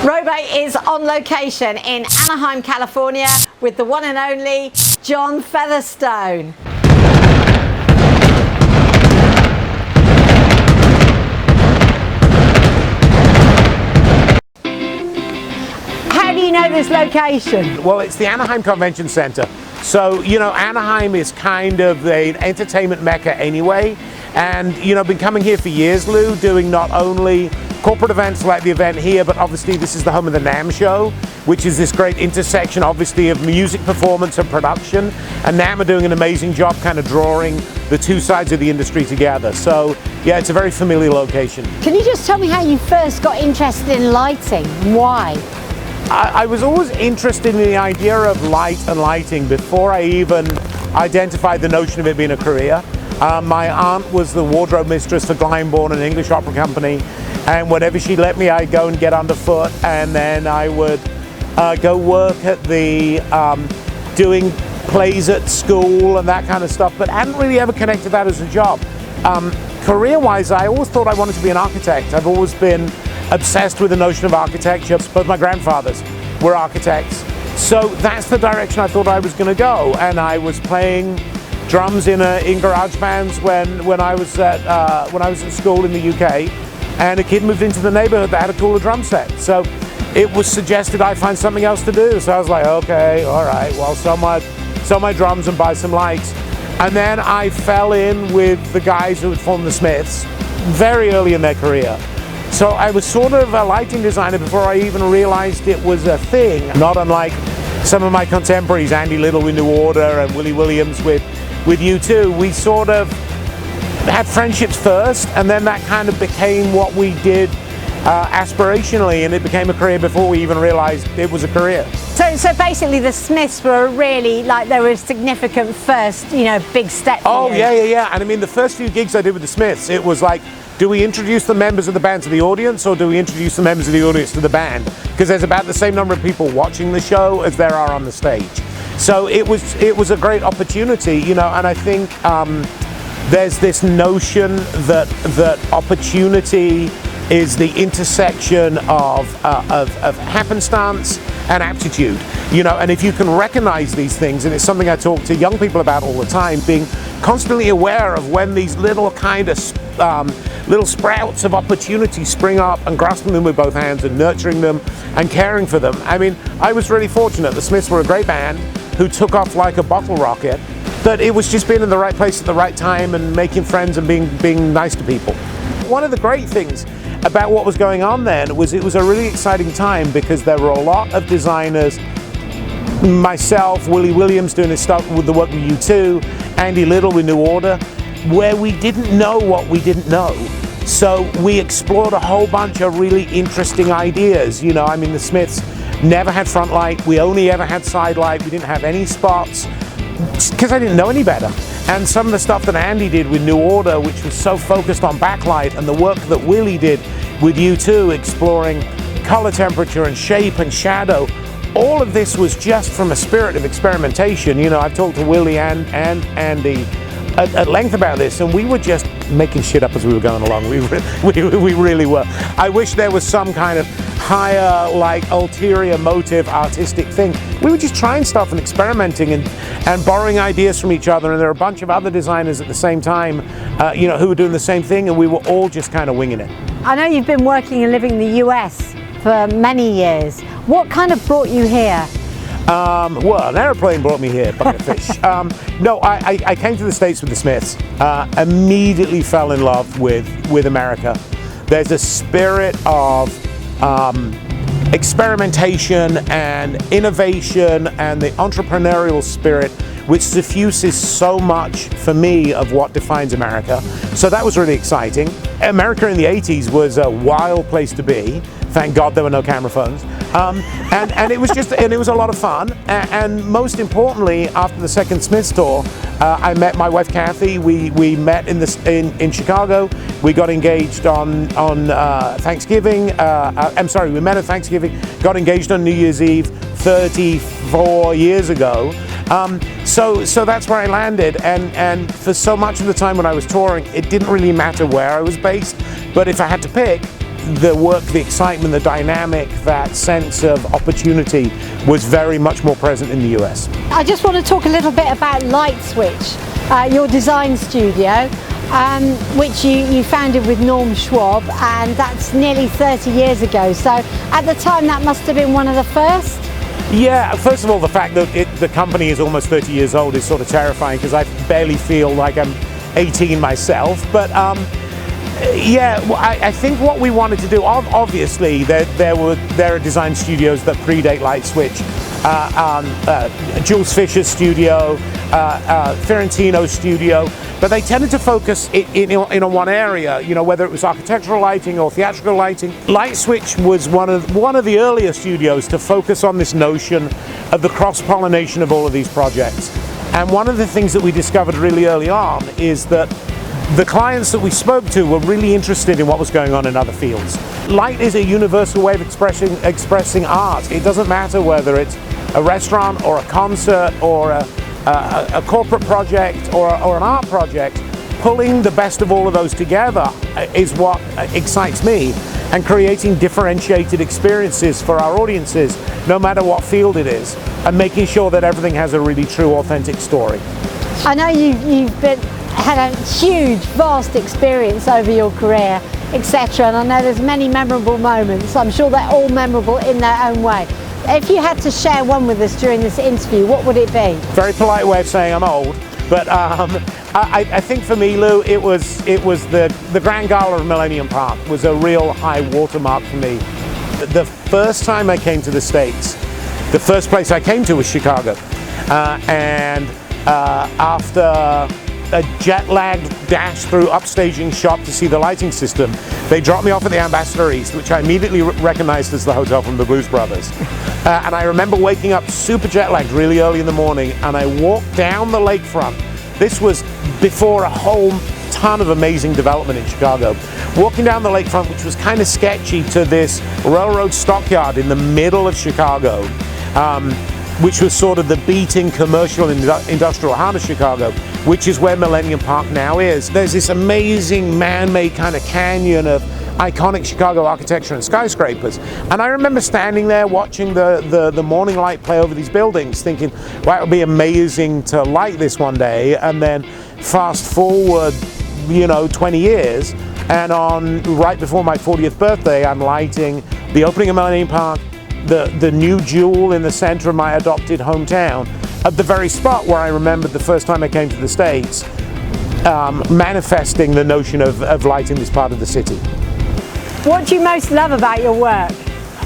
Robot is on location in Anaheim, California with the one and only John Featherstone. How do you know this location? Well, it's the Anaheim Convention Center. So, you know, Anaheim is kind of the entertainment mecca anyway. And, you know, been coming here for years, Lou, doing not only corporate events like the event here, but obviously this is the home of the NAMM show, which is this great intersection, obviously, of music performance and production. And NAMM are doing an amazing job kind of drawing the two sides of the industry together. So, yeah, it's a very familiar location. Can you just tell me how you first got interested in lighting? Why? I was always interested in the idea of light and lighting before I even identified the notion of it being a career. My aunt was the wardrobe mistress for Glyndebourne, an English opera company, and whenever she let me, I'd go and get underfoot, and then I would go work at the doing plays at school and that kind of stuff, but hadn't really ever connected that as a job. Career-wise, I always thought I wanted to be an architect. I've always been obsessed with the notion of architecture. Both my grandfathers were architects, so that's the direction I thought I was going to go. And I was playing drums in garage bands when I was at school in the UK, and a kid moved into the neighborhood that had a cooler drum set. So it was suggested I find something else to do. So I was like, okay, all right, well, sell my drums and buy some lights. And then I fell in with the guys who had formed the Smiths very early in their career. So I was sort of a lighting designer before I even realized it was a thing. Not unlike some of my contemporaries, Andy Little with New Order and Willie Williams with U2. We sort of had friendships first, and then that kind of became what we did aspirationally, and it became a career before we even realized it was a career. So basically the Smiths were really, like, they were a significant first, you know, big step for you. Yeah. And I mean, the first few gigs I did with the Smiths, it was like, do we introduce the members of the band to the audience, or do we introduce the members of the audience to the band? Because there's about the same number of people watching the show as there are on the stage. So it was a great opportunity, you know, and I think there's this notion that opportunity is the intersection of happenstance and aptitude, you know, and if you can recognize these things, and it's something I talk to young people about all the time, being constantly aware of when these little kind of little sprouts of opportunity spring up, and grasping them with both hands and nurturing them and caring for them. I mean, I was really fortunate. The Smiths were a great band who took off like a bottle rocket, but it was just being in the right place at the right time and making friends and being nice to people. One of the great things about what was going on then was it was a really exciting time, because there were a lot of designers, myself, Willie Williams doing his stuff with the work with U2, Andy Little with New Order, where we didn't know what we didn't know. So we explored a whole bunch of really interesting ideas. You know, I mean, the Smiths never had front light. We only ever had side light. We didn't have any spots because I didn't know any better. And some of the stuff that Andy did with New Order, which was so focused on backlight, and the work that Willie did with U2, exploring color temperature and shape and shadow, all of this was just from a spirit of experimentation. You know, I've talked to Willie and Andy at length about this, and we were just making shit up as we were going along. We really were. I wish there was some kind of higher, like, ulterior motive, artistic thing. We were just trying stuff and experimenting and borrowing ideas from each other, and there were a bunch of other designers at the same time, you know, who were doing the same thing, and we were all just kind of winging it. I know you've been working and living in the US for many years. What kind of brought you here? Well, an airplane brought me here, bucket of fish. No, I came to the States with the Smiths, immediately fell in love with America. There's a spirit of experimentation and innovation and the entrepreneurial spirit which suffuses so much for me of what defines America. So that was really exciting. America in the 80s was a wild place to be. Thank God there were no camera phones. And it was a lot of fun. And most importantly, after the second Smiths tour, I met my wife Kathy. We met in Chicago. We got engaged on Thanksgiving. We met at Thanksgiving. Got engaged on New Year's Eve 34 years ago. So that's where I landed. And for so much of the time when I was touring, it didn't really matter where I was based. But if I had to pick, the work, the excitement, the dynamic, that sense of opportunity was very much more present in the US. I just want to talk a little bit about LIGHTSWITCH, your design studio, which you founded with Norm Schwab, and that's nearly 30 years ago. So at the time, that must have been one of the first? Yeah, first of all, the fact that the company is almost 30 years old is sort of terrifying, because I barely feel like I'm 18 myself. But yeah, I think what we wanted to do, obviously there are design studios that predate LIGHTSWITCH. Jules Fisher's studio, Fiorentino's studio, but they tended to focus in one area, you know, whether it was architectural lighting or theatrical lighting. LIGHTSWITCH was one of the earlier studios to focus on this notion of the cross-pollination of all of these projects. And one of the things that we discovered really early on is that the clients that we spoke to were really interested in what was going on in other fields. Light is a universal way of expressing art. It doesn't matter whether it's a restaurant or a concert or a corporate project or an art project. Pulling the best of all of those together is what excites me, and creating differentiated experiences for our audiences, no matter what field it is, and making sure that everything has a really true, authentic story. I know you've had a huge, vast experience over your career, etc. And I know there's many memorable moments. I'm sure they're all memorable in their own way. If you had to share one with us during this interview, what would it be? Very polite way of saying I'm old, but I think for me, Lou, it was the Grand Gala of Millennium Park was a real high watermark for me. The first time I came to the States, the first place I came to was Chicago, and after a jet-lagged dash through upstaging shop to see the lighting system, they dropped me off at the Ambassador East, which I immediately recognized as the hotel from the Blues Brothers. And I remember waking up super jet-lagged really early in the morning, and I walked down the lakefront. This was before a whole ton of amazing development in Chicago. Walking down the lakefront, which was kind of sketchy, to this railroad stockyard in the middle of Chicago, which was sort of the beating commercial and industrial heart of Chicago, which is where Millennium Park now is. There's this amazing man-made kind of canyon of iconic Chicago architecture and skyscrapers. And I remember standing there watching the morning light play over these buildings, thinking, wow, it would be amazing to light this one day. And then fast forward, 20 years, and right before my 40th birthday, I'm lighting the opening of Millennium Park, the new jewel in the center of my adopted hometown, at the very spot where I remembered the first time I came to the States, manifesting the notion of lighting this part of the city. What do you most love about your work?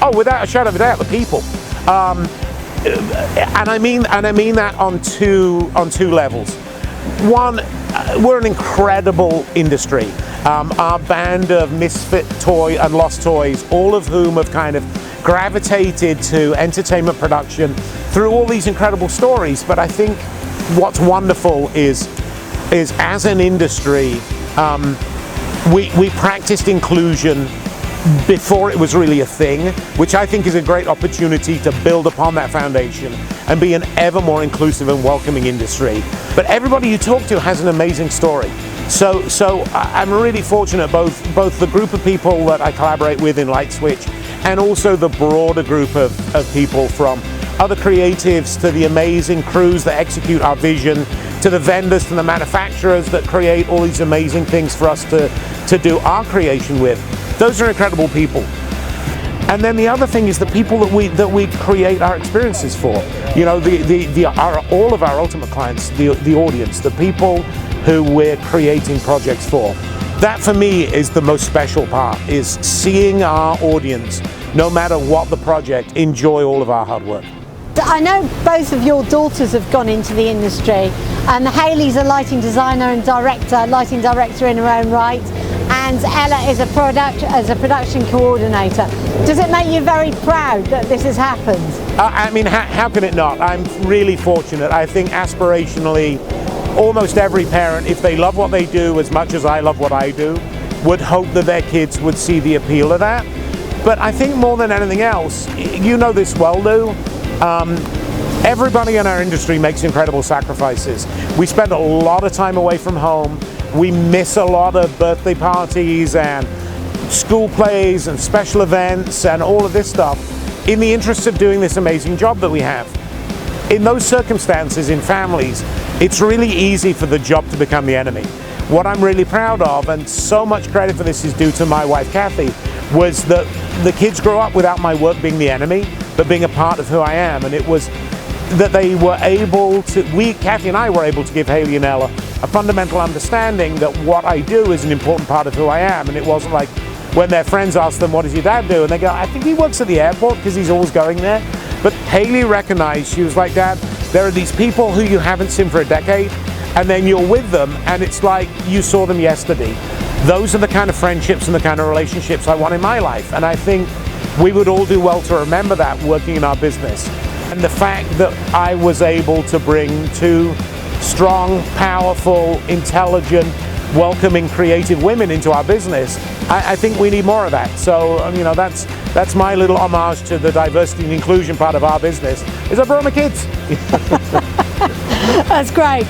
Oh, without a shadow of a doubt, the people. And I mean that on two levels. One, we're an incredible industry. Our band of misfit toy and lost toys, all of whom have kind of gravitated to entertainment production through all these incredible stories. But I think what's wonderful is as an industry, we practiced inclusion before it was really a thing, which I think is a great opportunity to build upon that foundation and be an ever more inclusive and welcoming industry. But everybody you talk to has an amazing story. So I'm really fortunate, both the group of people that I collaborate with in LIGHTSWITCH and also the broader group of people, from other creatives to the amazing crews that execute our vision, to the vendors, to the manufacturers that create all these amazing things for us to do our creation with. Those are incredible people. And then the other thing is the people that we create our experiences for. All of our ultimate clients, the audience, the people who we're creating projects for. That for me is the most special part, is seeing our audience, no matter what the project, enjoy all of our hard work. I know both of your daughters have gone into the industry, and Hayley's a lighting designer and lighting director in her own right, and Ella is a production coordinator. Does it make you very proud that this has happened? I mean, how can it not? I'm really fortunate. I think aspirationally, almost every parent, if they love what they do as much as I love what I do, would hope that their kids would see the appeal of that. But I think more than anything else, you know this well, Lou, everybody in our industry makes incredible sacrifices. We spend a lot of time away from home. We miss a lot of birthday parties and school plays and special events and all of this stuff in the interest of doing this amazing job that we have. In those circumstances, in families, it's really easy for the job to become the enemy. What I'm really proud of, and so much credit for this is due to my wife Kathy, was that the kids grow up without my work being the enemy, but being a part of who I am. And it was that they were able to, Kathy and I were able to give Haley and Ella a fundamental understanding that what I do is an important part of who I am. And it wasn't like when their friends ask them, what does your dad do? And they go, I think he works at the airport because he's always going there. But Haley recognized, she was like, Dad, there are these people who you haven't seen for a decade, and then you're with them and it's like you saw them yesterday. Those are the kind of friendships and the kind of relationships I want in my life. And I think we would all do well to remember that working in our business. And the fact that I was able to bring two strong, powerful, intelligent, welcoming, creative women into our business, I think we need more of that. So, you know, that's my little homage to the diversity and inclusion part of our business, is I brought my kids. That's great.